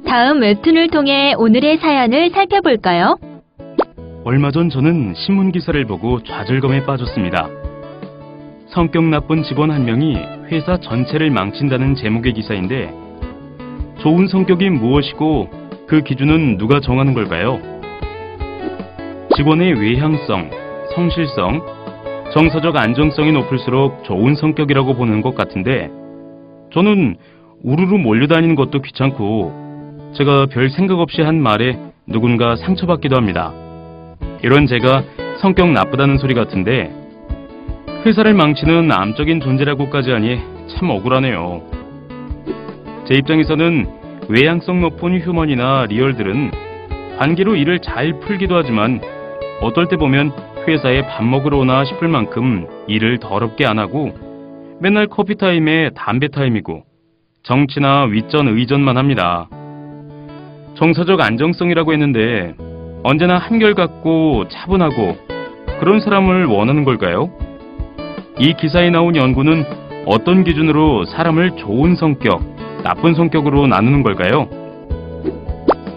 다음 웹툰을 통해 오늘의 사연을 살펴볼까요? 얼마 전 저는 신문 기사를 보고 좌절감에 빠졌습니다. 성격 나쁜 직원 한 명이 회사 전체를 망친다는 제목의 기사인데, 좋은 성격이 무엇이고 그 기준은 누가 정하는 걸까요? 직원의 외향성, 성실성, 정서적 안정성이 높을수록 좋은 성격이라고 보는 것 같은데, 저는 우르르 몰려다니는 것도 귀찮고 제가 별 생각 없이 한 말에 누군가 상처받기도 합니다. 이런 제가 성격 나쁘다는 소리 같은데, 회사를 망치는 암적인 존재라고까지 하니 참 억울하네요. 제 입장에서는 외향성 높은 휴먼이나 리얼들은 관계로 일을 잘 풀기도 하지만 어떨 때 보면 회사에 밥 먹으러 오나 싶을 만큼 일을 더럽게 안 하고 맨날 커피 타임에 담배 타임이고 정치나 윗전 의전만 합니다. 정서적 안정성이라고 했는데 언제나 한결같고 차분하고 그런 사람을 원하는 걸까요? 이 기사에 나온 연구는 어떤 기준으로 사람을 좋은 성격, 나쁜 성격으로 나누는 걸까요?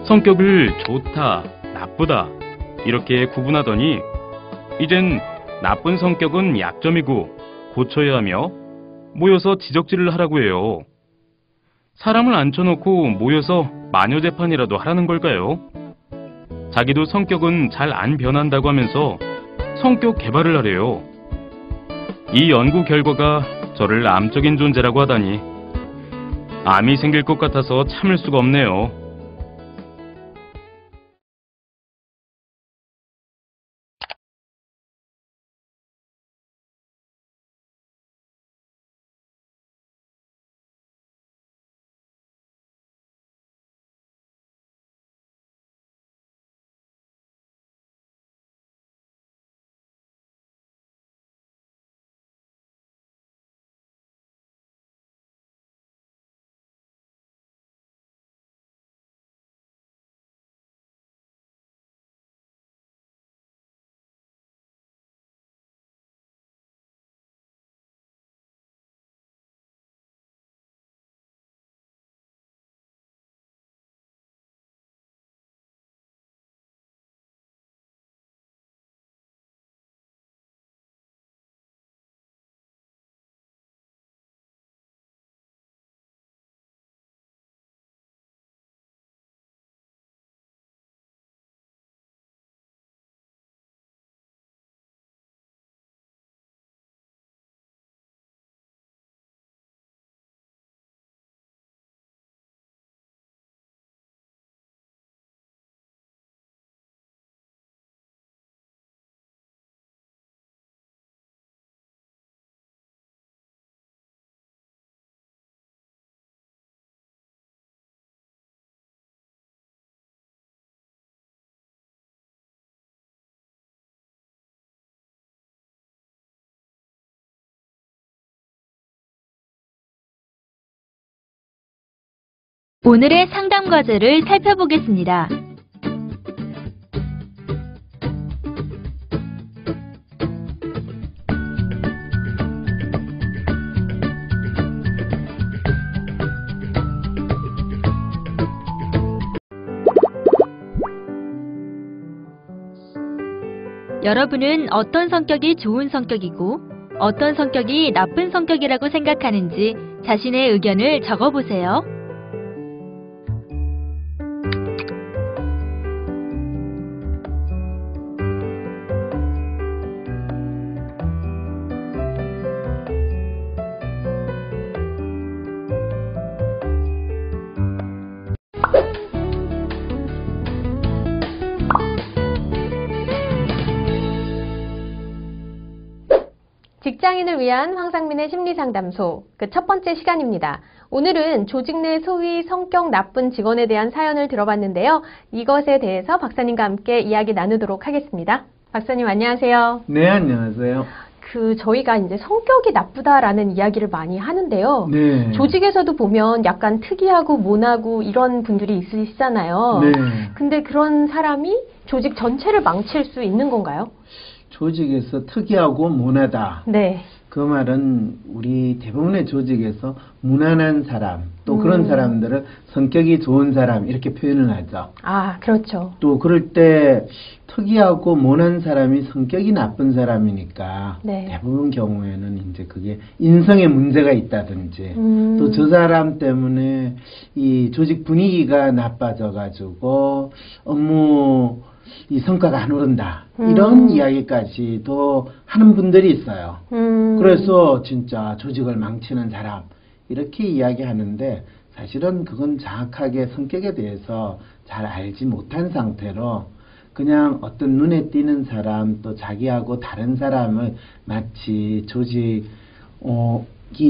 성격을 좋다, 나쁘다 이렇게 구분하더니 이젠 나쁜 성격은 약점이고 고쳐야 하며 모여서 지적질을 하라고 해요. 사람을 앉혀놓고 모여서 마녀재판이라도 하라는 걸까요? 자기도 성격은 잘 안 변한다고 하면서 성격 개발을 하래요. 이 연구 결과가 저를 암적인 존재라고 하다니 암이 생길 것 같아서 참을 수가 없네요. 오늘의 상담 과제를 살펴보겠습니다. 여러분은 어떤 성격이 좋은 성격이고 어떤 성격이 나쁜 성격이라고 생각하는지 자신의 의견을 적어보세요. 직장인을 위한 황상민의 심리상담소, 그 첫 번째 시간입니다. 오늘은 조직 내 소위 성격 나쁜 직원에 대한 사연을 들어봤는데요. 이것에 대해서 박사님과 함께 이야기 나누도록 하겠습니다. 박사님 안녕하세요. 네, 안녕하세요. 저희가 이제 성격이 나쁘다라는 이야기를 많이 하는데요. 네. 조직에서도 보면 약간 특이하고 모나고 이런 분들이 있으시잖아요. 네. 근데 그런 사람이 조직 전체를 망칠 수 있는 건가요? 조직에서 특이하고 모나다. 네. 그 말은 우리 대부분의 조직에서 무난한 사람, 또 그런 사람들을 성격이 좋은 사람 이렇게 표현을 하죠. 아, 그렇죠. 또 그럴 때 특이하고 모난 사람이 성격이 나쁜 사람이니까 네. 대부분 경우에는 이제 그게 인성에 문제가 있다든지 또 저 사람 때문에 이 조직 분위기가 나빠져 가지고 업무 이 성과가 안 오른다 이런 이야기까지도 하는 분들이 있어요. 그래서 진짜 조직을 망치는 사람 이렇게 이야기하는데 사실은 그건 정확하게 성격에 대해서 잘 알지 못한 상태로 그냥 어떤 눈에 띄는 사람 또 자기하고 다른 사람을 마치 조직이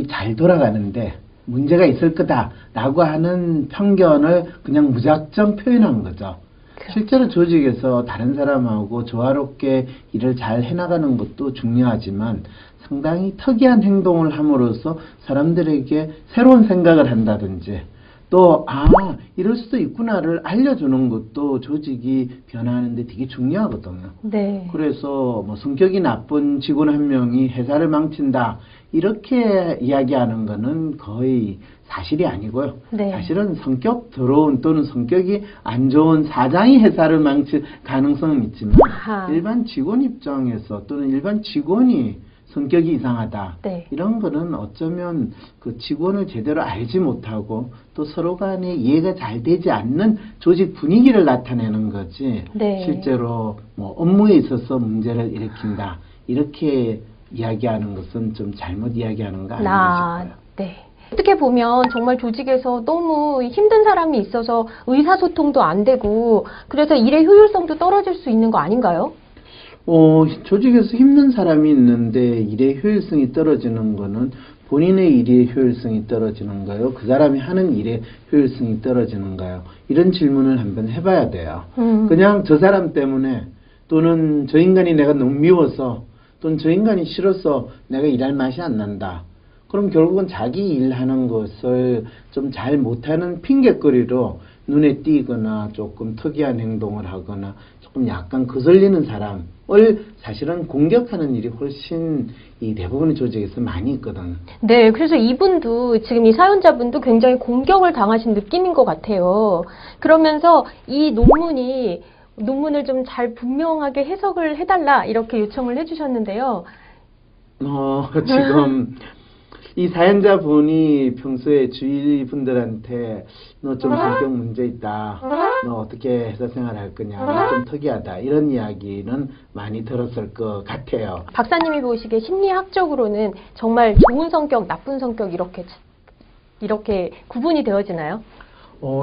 잘 돌아가는데 문제가 있을 거다라고 하는 편견을 그냥 무작정 표현한 거죠. 실제로 조직에서 다른 사람하고 조화롭게 일을 잘 해나가는 것도 중요하지만 상당히 특이한 행동을 함으로써 사람들에게 새로운 생각을 한다든지 또 이럴 수도 있구나를 알려주는 것도 조직이 변화하는데 되게 중요하거든요. 네. 그래서 뭐 성격이 나쁜 직원 한 명이 회사를 망친다 이렇게 이야기하는 거는 거의 사실이 아니고요. 네. 사실은 성격 더러운 또는 성격이 안 좋은 사장이 회사를 망칠 가능성은 있지만 아하. 일반 직원 입장에서 또는 일반 직원이 성격이 이상하다. 네. 이런 거는 어쩌면 그 직원을 제대로 알지 못하고 또 서로 간에 이해가 잘 되지 않는 조직 분위기를 나타내는 거지. 네. 실제로 뭐 업무에 있어서 문제를 일으킨다. 이렇게 이야기하는 것은 좀 잘못 이야기하는 거 아닌가 싶어요. 네. 어떻게 보면 정말 조직에서 너무 힘든 사람이 있어서 의사소통도 안 되고 그래서 일의 효율성도 떨어질 수 있는 거 아닌가요? 조직에서 힘든 사람이 있는데 일의 효율성이 떨어지는 거는 본인의 일의 효율성이 떨어지는가요? 그 사람이 하는 일의 효율성이 떨어지는가요? 이런 질문을 한번 해봐야 돼요. 그냥 저 사람 때문에 또는 저 인간이 내가 너무 미워서 또는 저 인간이 싫어서 내가 일할 맛이 안 난다. 그럼 결국은 자기 일하는 것을 좀 잘 못하는 핑계거리로 눈에 띄거나 조금 특이한 행동을 하거나 조금 약간 거슬리는 사람을 사실은 공격하는 일이 훨씬 이 대부분의 조직에서 많이 있거든. 네, 그래서 이분도 지금 이 사연자분도 굉장히 공격을 당하신 느낌인 것 같아요. 그러면서 이 논문을 좀 잘 분명하게 해석을 해달라 이렇게 요청을 해주셨는데요. 지금 이 사연자분이 평소에 주위 분들한테 너 좀 성격 문제 있다. 너 어떻게 회사 생활할 거냐. 너 좀 특이하다. 이런 이야기는 많이 들었을 것 같아요. 박사님이 보시기에 심리학적으로는 정말 좋은 성격, 나쁜 성격 이렇게 구분이 되어지나요?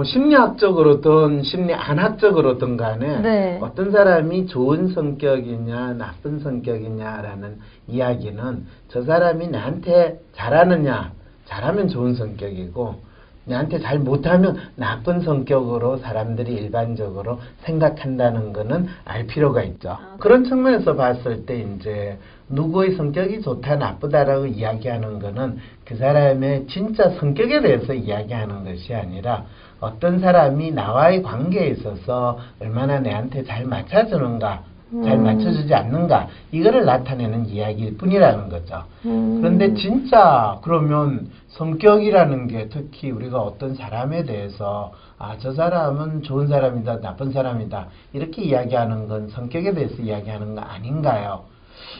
심리학적으로든 심리 안학적으로든 간에 네. 어떤 사람이 좋은 성격이냐 나쁜 성격이냐라는 이야기는 저 사람이 나한테 잘하느냐 잘하면 좋은 성격이고 나한테 잘 못하면 나쁜 성격으로 사람들이 일반적으로 생각한다는 거는 알 필요가 있죠. 그런 측면에서 봤을 때 이제 누구의 성격이 좋다 나쁘다라고 이야기하는 거는 그 사람의 진짜 성격에 대해서 이야기하는 것이 아니라 어떤 사람이 나와의 관계에 있어서 얼마나 내한테 잘 맞춰주는가 잘 맞춰주지 않는가 이거를 나타내는 이야기일 뿐이라는 거죠. 그런데 진짜 그러면 성격이라는 게 특히 우리가 어떤 사람에 대해서 저 사람은 좋은 사람이다 나쁜 사람이다 이렇게 이야기하는 건 성격에 대해서 이야기하는 거 아닌가요?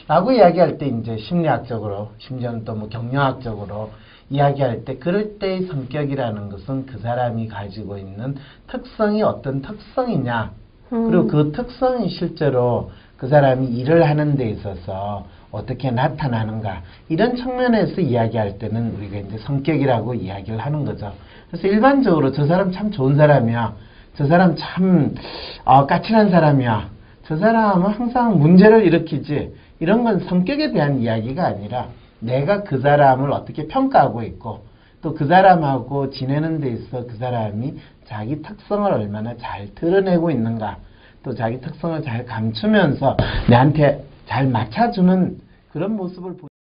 라고 이야기할 때 이제 심리학적으로 심지어는 또 뭐 경영학적으로 이야기할 때 그럴 때의 성격이라는 것은 그 사람이 가지고 있는 특성이 어떤 특성이냐 그리고 그 특성이 실제로 그 사람이 일을 하는 데 있어서 어떻게 나타나는가 이런 측면에서 이야기할 때는 우리가 이제 성격이라고 이야기를 하는 거죠. 그래서 일반적으로 저 사람 참 좋은 사람이야. 저 사람 참 까칠한 사람이야. 저 사람은 항상 문제를 일으키지. 이런 건 성격에 대한 이야기가 아니라 내가 그 사람을 어떻게 평가하고 있고 또 그 사람하고 지내는 데 있어 그 사람이 자기 특성을 얼마나 잘 드러내고 있는가 또 자기 특성을 잘 감추면서 내한테 잘 맞춰주는 그런 모습을